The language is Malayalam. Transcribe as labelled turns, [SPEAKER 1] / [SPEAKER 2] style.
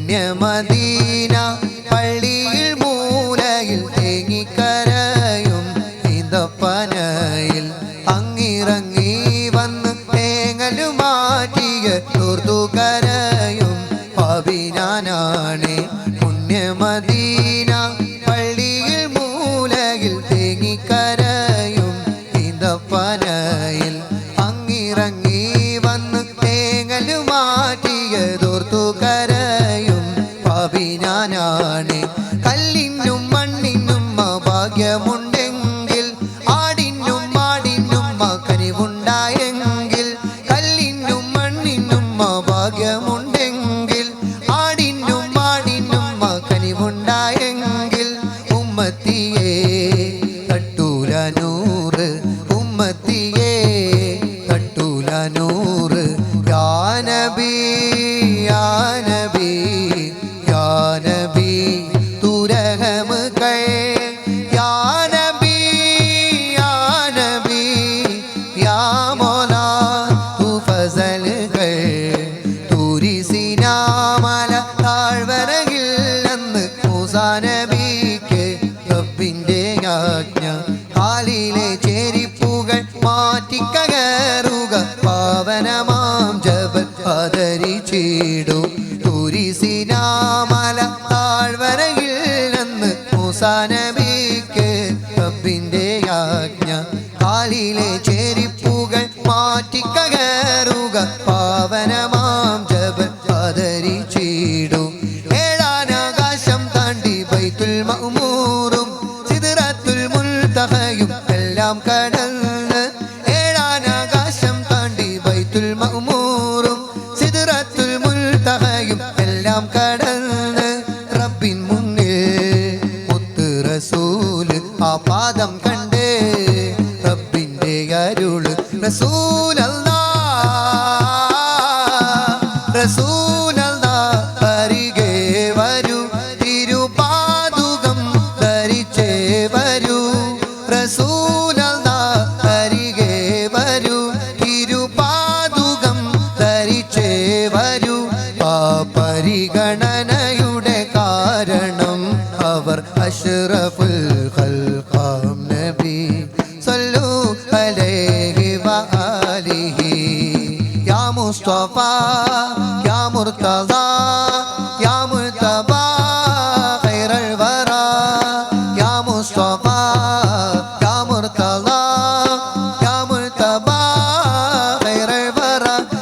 [SPEAKER 1] പുണ്യമദീന പള്ളിയിൽ മൂലയിൽ തേങ്ങിക്കരയും ഈന്തപ്പനയിൽ അങ്ങിറങ്ങി വന്ന് തേങ്ങലു മാറ്റിയ തോർത്തുകരയും പാപിനാനാണ് പുണ്യമദീന പള്ളിയിൽ മൂലയിൽ തേങ്ങിക്കരയും ഈന്തപ്പനയിൽ അങ്ങിറങ്ങി വന്ന് തേങ്ങലു മാറ്റിയതോർത്തുകരയും പാപിനാനാണ് കല്ലിനും മണ്ണിനും ഭാഗ്യമുണ്ടെങ്കിൽ ആടിനും മാടിനും കനിവുണ്ടായെങ്കിൽ കല്ലിനും മണ്ണിനും ഭാഗ്യമുണ്ടെങ്കിൽ ആടിനും മാടിനും കനിവുണ്ടായെങ്കിൽ ഉമ്മത്തിയെ തട്ടൂല നൂറ് ഉമ്മത്തിയെ തട്ടൂല നൂറ് യാ നബി യാ നബി യാ നബി തൂ रहम कर या नबी या नबी या मौला तू फजल कर तूरी सीनामല താഴ്വരയിൽ അന്ന് മൂസാ നബിക്ക് റബ്ബിന്റെ ആജ്ഞ കാലിലെ ചെരിപ്പുകൾ മാറ്റിക്കകറുക പാവനമാം ജബൽ ആദരിച്ചിടൂ തൂരി സിനാമല താഴ്വരയിൽ അന്ന് മൂസാ നബിക്ക് റബ്ബിന്റെ ആജ്ഞ കാലിലെ ചെരിപ്പുകൾ മാറ്റിക്കകറുക പാവനമാം ജബൽ ആദരിച്ചിടൂ ഏഴാനാകാശം താണ്ടി ബൈത്തുൽ മഅ്മൂറും സിദ്റത്തുൽ മുൻതഹയും എല്ലാം കടന്ന് ഏഴാനാകാശം താണ്ടി ബൈത്തുൽ മഅ്മൂറും സിദ്റത്തുൽ മുൻതഹയും എല്ലാം കടന്ന് റബ്ബിൻ മുന്നിൽ മുത്ത് റസൂല് ആ പാദം കണ്ട് റബ്ബിന്റെ അരുള് റസൂലല്ലാഹ് അരികെ വരൂ തിരുപാദുകം ധരിച്ചേ വരൂ റസൂലല്ലാഹ് അരികെ വരൂ തിരുപാദുകം ധരിച്ചേ വരൂ ആ പരിഗണനയുടെ കാരണം അവർ അഷ്റഫുൽ ഖൽഖാം നബി സല്ലു അലൈഹി വആലിഹി യാ മുസ്തഫ യാ മുർതദാ